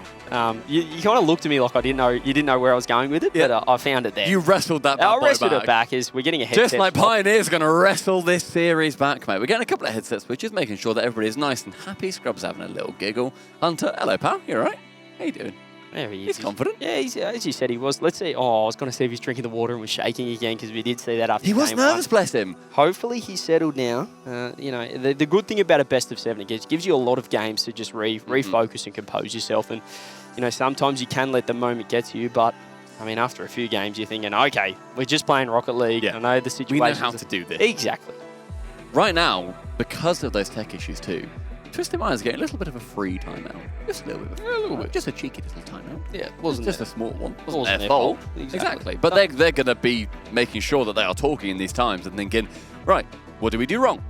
Speaker 2: You kind of looked at me like you didn't know where I was going with it, but I found it there.
Speaker 1: You wrestled that back.
Speaker 2: I wrestled it back as we're getting a headset.
Speaker 1: Just like Pioneers going to wrestle this series back, mate. We're getting a couple of headset switches, making sure that everybody is nice and happy. Scrub's having a little giggle. Hunter, hello, pal. You all right? How you doing?
Speaker 2: There he is.
Speaker 1: He's confident.
Speaker 2: Yeah, as you said, he was. Let's see. Oh, I was going to see if he's drinking the water and was shaking again because we did see that after
Speaker 1: he was nervous, bless him.
Speaker 2: Hopefully he's settled now. The good thing about a best of 7, it gives you a lot of games to just refocus and compose yourself. And, sometimes you can let the moment get to you, but, I mean, after a few games, you're thinking, okay, we're just playing Rocket League. Yeah. I know the situation.
Speaker 1: We know how to do this.
Speaker 2: Exactly.
Speaker 1: Right now, because of those tech issues too, Twisted Minds getting a little bit of a free timeout. Just a little bit. Just a cheeky little timeout.
Speaker 2: Yeah, wasn't
Speaker 1: just a small one. Wasn't their fault. Exactly. But they're going to be making sure that they are talking in these times and thinking, right, what did we do wrong?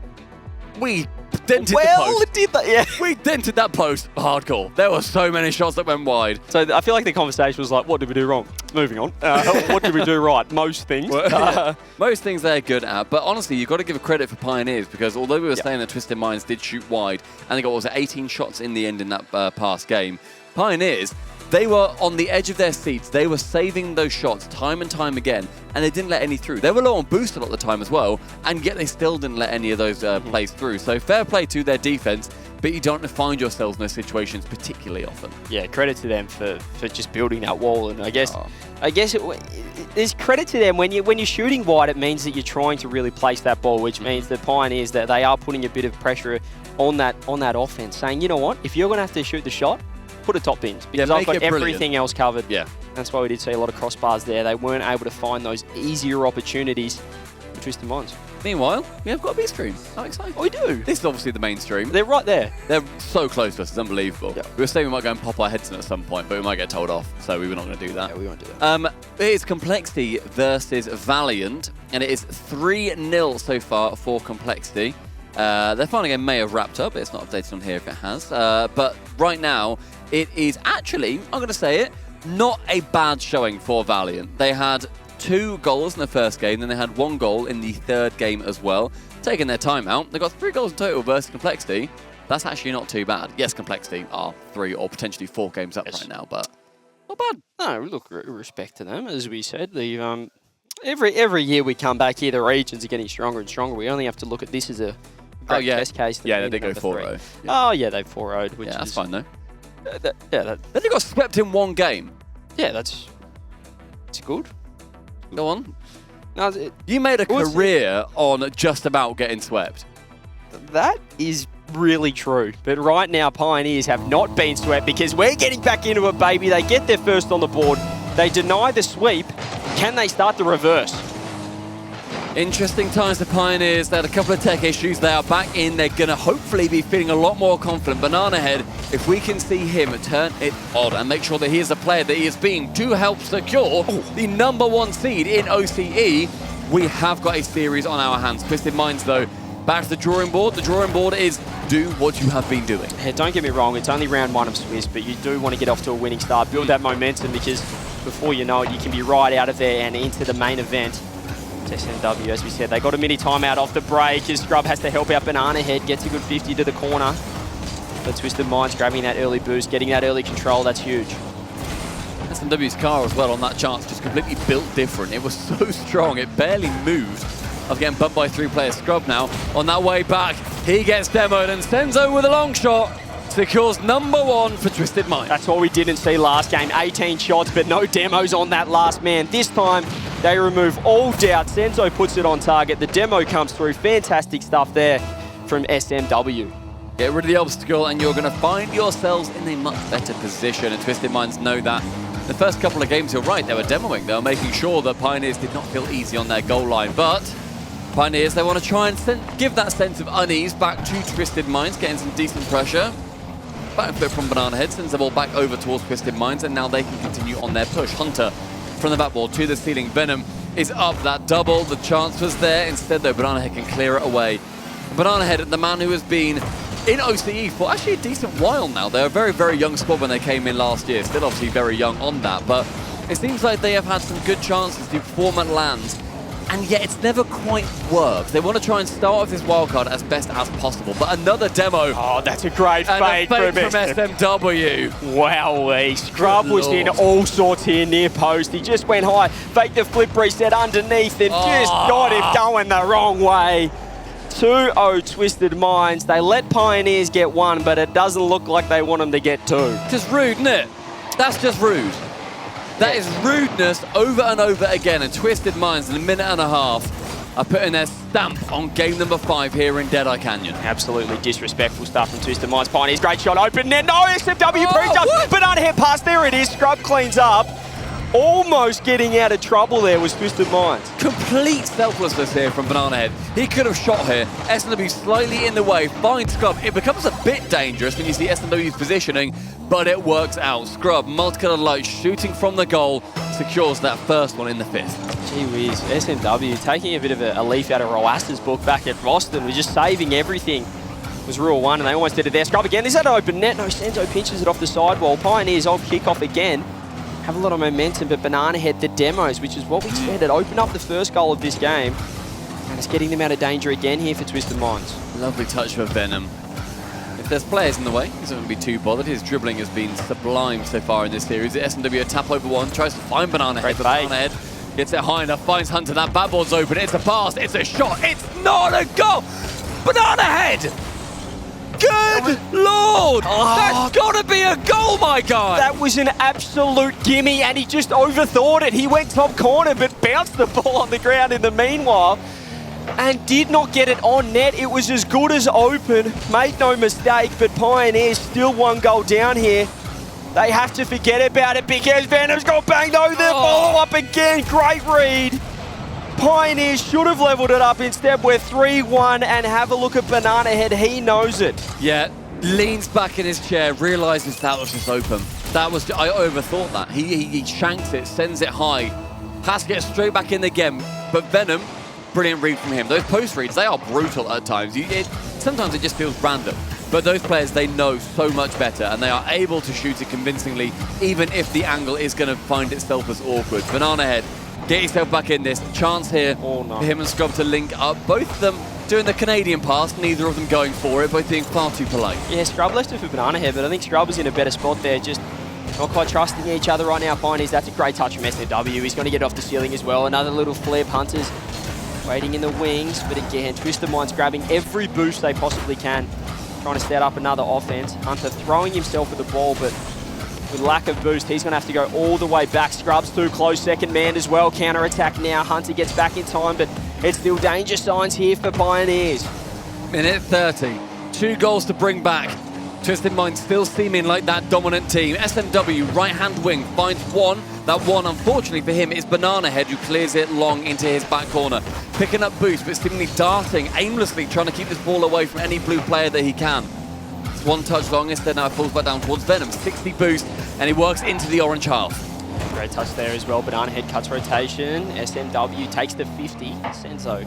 Speaker 1: We dented the post. We dented that post hardcore. There were so many shots that went wide.
Speaker 2: So I feel like the conversation was like, what did we do wrong? Moving on. What did we do right? Most things.
Speaker 1: Most things they're good at. But honestly, you've got to give a credit for Pioneers because although we were saying that Twisted Minds did shoot wide and they got, 18 shots in the end in that past game, Pioneers, they were on the edge of their seats. They were saving those shots time and time again, and they didn't let any through. They were low on boost a lot of the time as well, and yet they still didn't let any of those plays through. So fair play to their defense, but you don't find yourselves in those situations particularly often. Yeah, credit to them for just building that wall. And I guess there's credit to them when you're shooting wide. It means that you're trying to really place that ball, which means the Pioneers that they are putting a bit of pressure on that offense, saying, you know what, if you're going to have to shoot the shot, put a top bins because I've got everything else covered. Yeah, that's why we did see a lot of crossbars there. They weren't able to find those easier opportunities for Twisted Minds. Meanwhile, we have got a B stream. How exciting! Oh, we do. This is obviously the main stream. They're right there. They're so close to us. It's unbelievable. Yeah. We were saying we might go and pop our heads in at some point, but we might get told off, so we were not going to do that. Yeah, we won't do that. It is Complexity versus Valiant, and it is 3-0 so far for Complexity. Their final game may have wrapped up. It's not updated on here if it has. But right now, it is actually, I'm going to say it, not a bad showing for Valiant. They had 2 goals in the first game, then they had 1 goal in the third game as well. Taking their time out, they got 3 goals in total versus Complexity. That's actually not too bad. Yes, Complexity are 3 or potentially 4 games up right now, but not bad. No, look, respect to them. As we said, the every year we come back here, the regions are getting stronger and stronger. We only have to look at this as a great test case. Yeah, they go 4-0. Oh, yeah, they 4-0'd, which is fine, though. Then they got swept in 1 game. Yeah, that's good. Go on.
Speaker 2: No,
Speaker 1: You made a career on just about getting swept.
Speaker 2: that is really true. But right now, Pioneers have not been swept because we're getting back into it, baby. They get their first on the board. They deny the sweep. Can they start the reverse?
Speaker 1: Interesting times for Pioneers. They had a couple of tech issues. They are back in. They're going to hopefully be feeling a lot more confident. Banana Head, if we can see him turn it on and make sure that he is the player that he is being to help secure the #1 seed in OCE, we have got a series on our hands. Twisted Minds, though, back to the drawing board. The drawing board is do what you have been doing.
Speaker 2: Yeah, don't get me wrong, it's only round 1 of Swiss, but you do want to get off to a winning start, build that momentum, because before you know it, you can be right out of there and into the main event. It's SMW, as we said, they got a mini timeout off the break as Scrub has to help out Banana Head, gets a good 50 to the corner. But Twisted Minds grabbing that early boost, getting that early control, that's huge.
Speaker 1: SMW's car as well on that chance, just completely built different. It was so strong, it barely moved. Of getting bumped by 3 players. Scrub now on that way back. He gets demoed and Senzo with a long shot. Secures #1 for Twisted Minds.
Speaker 2: That's what we didn't see last game. 18 shots, but no demos on that last man. This time, they remove all doubt. Senzo puts it on target. The demo comes through. Fantastic stuff there from SMW.
Speaker 1: Get rid of the obstacle and you're going to find yourselves in a much better position. And Twisted Minds know that. The first couple of games, you're right, they were demoing. They were making sure that Pioneers did not feel easy on their goal line. But Pioneers, they want to try and give that sense of unease back to Twisted Minds, getting some decent pressure. Back foot from Banana Head, sends the ball back over towards Twisted Minds, and now they can continue on their push. Hunter from the backboard to the ceiling. Venom is up, that double. The chance was there. Instead, though, Banana Head can clear it away. Banana Head, the man who has been in OCE for actually a decent while now. They're a very, very young squad when they came in last year. Still obviously very young on that, but it seems like they have had some good chances to perform at lands. And yet it's never quite worked. They want to try and start off this wildcard as best as possible. But another demo.
Speaker 2: Oh, that's a great fade
Speaker 1: from SMW.
Speaker 2: Wowee. Scrub was in all sorts here near post. He just went high, faked the flip reset underneath and just got him going the wrong way. 2-0 Twisted Minds. They let Pioneers get 1, but it doesn't look like they want them to get 2.
Speaker 1: Just rude, isn't it? That's just rude. That is rudeness over and over again, and Twisted Minds in a minute and a half are putting their stamp on game #5 here in Deadeye Canyon.
Speaker 2: Absolutely disrespectful stuff from Twisted Minds. Pioneers, great shot, open net. No, SMW brings up. Banana Head pass, there it is. Scrub cleans up. Almost getting out of trouble there was Twisted Minds.
Speaker 1: Complete selflessness here from Banana Head. He could have shot here. SMW slightly in the way, finds Scrub. It becomes a bit dangerous when you see SMW's positioning, but it works out. Scrub, multicolored light, shooting from the goal, secures that first one in the 5th.
Speaker 2: Gee whiz, SMW taking a bit of a leaf out of Roasta's book back at Roston. We're just saving everything. It was Rule 1, and they almost did it there. Scrub again, is that an open net? No, Senzo pinches it off the sidewall. Pioneers off kickoff again. Have a lot of momentum, but Banana Head, the demos, which is what we said, it opened up the first goal of this game. And it's getting them out of danger again here for Twisted Minds.
Speaker 1: Lovely touch for Venom. If there's players in the way, he doesn't be too bothered. His dribbling has been sublime so far in this series. The SMW a tap over 1, tries to find Banana Head, but Banana Head gets it high enough, finds Hunter. That backboard's open. It's a pass, it's a shot, it's not a goal! Banana Head! Good Lord! That's got to be a goal, my guy!
Speaker 2: That was an absolute gimme, and he just overthought it. He went top corner, but bounced the ball on the ground in the meanwhile, and did not get it on net. It was as good as open. Made no mistake, but Pioneers still 1 goal down here. They have to forget about it because Venom's got banged over. The follow up again. Great read. Pioneers should have leveled it up. Instead, we're 3-1, and have a look at Banana Head. He knows it.
Speaker 1: Yeah, leans back in his chair, realizes that was just open. That was, I overthought that. He shanks it, sends it high. Has to get straight back in again. But Venom, brilliant read from him. Those post reads, they are brutal at times. Sometimes it just feels random. But those players, they know so much better, and they are able to shoot it convincingly, even if the angle is going to find itself as awkward. Banana Head, get yourself back in this. Chance here for him and Scrub to link up. Both of them doing the Canadian pass, neither of them going for it, both being far too polite.
Speaker 2: Yeah, Scrub left it for Banana Head, but I think Scrub was in a better spot there, just not quite trusting each other right now. Pioneers, that's a great touch from SMW. He's going to get it off the ceiling as well. Another little flip. Hunters waiting in the wings, but again, Twisted Minds grabbing every boost they possibly can, trying to set up another offense. Hunter throwing himself at the ball, but with lack of boost. He's going to have to go all the way back. Scrub's too close, second man as well. Counter-attack now. Hunter gets back in time, but it's still danger signs here for Pioneers.
Speaker 1: Minute 30. 2 goals to bring back. Twisted Mind still seeming like that dominant team. SMW, right-hand wing, finds one. That one, unfortunately for him, is Banana Head, who clears it long into his back corner. Picking up boost, but seemingly darting, aimlessly trying to keep this ball away from any blue player that he can. It's one touch long, instead now it falls back down towards Venom. 60 boost, and he works into the orange half.
Speaker 2: Great touch there as well. Banana Head cuts rotation. SMW takes the 50. Senzo,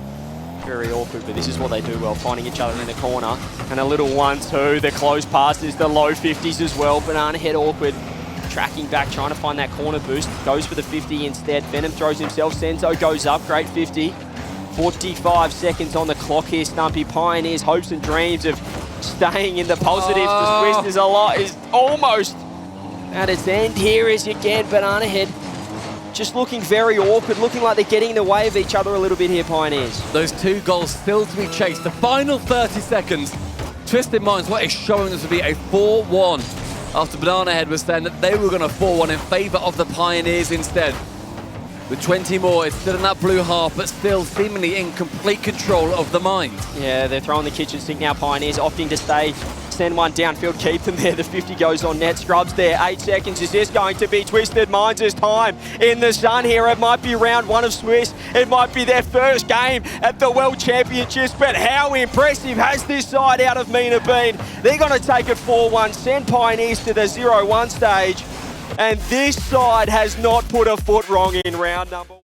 Speaker 2: very awkward, but this is what they do well, finding each other in the corner. And a little 1-2, the close passes, the low 50s as well. Banana Head awkward, tracking back, trying to find that corner boost. Goes for the 50 instead. Venom throws himself. Senzo goes up, great 50. 45 seconds on the clock here, Stumpy. Pioneers' hopes and dreams of staying in the positives. The twist is almost at its end here as you get Banana Head just looking very awkward, looking like they're getting in the way of each other a little bit here, Pioneers.
Speaker 1: Those 2 goals still to be chased. The final 30 seconds. Twisted Minds, what is showing us to be a 4-1 after Banana Head was saying that they were going to 4-1 in favor of the Pioneers instead. With 20 more, it's still in that blue half, but still seemingly in complete control of the Mind.
Speaker 2: Yeah, they're throwing the kitchen sink now. Pioneers opting to stay, send one downfield, keep them there. The 50 goes on net. Scrubs there, 8 seconds. Is this going to be Twisted Minds' time in the sun here? It might be round 1 of Swiss. It might be their first game at the World Championships, but how impressive has this side out of Mina been? They're going to take it 4-1, send Pioneers to the 0-1 stage. And this side has not put a foot wrong in round number 1.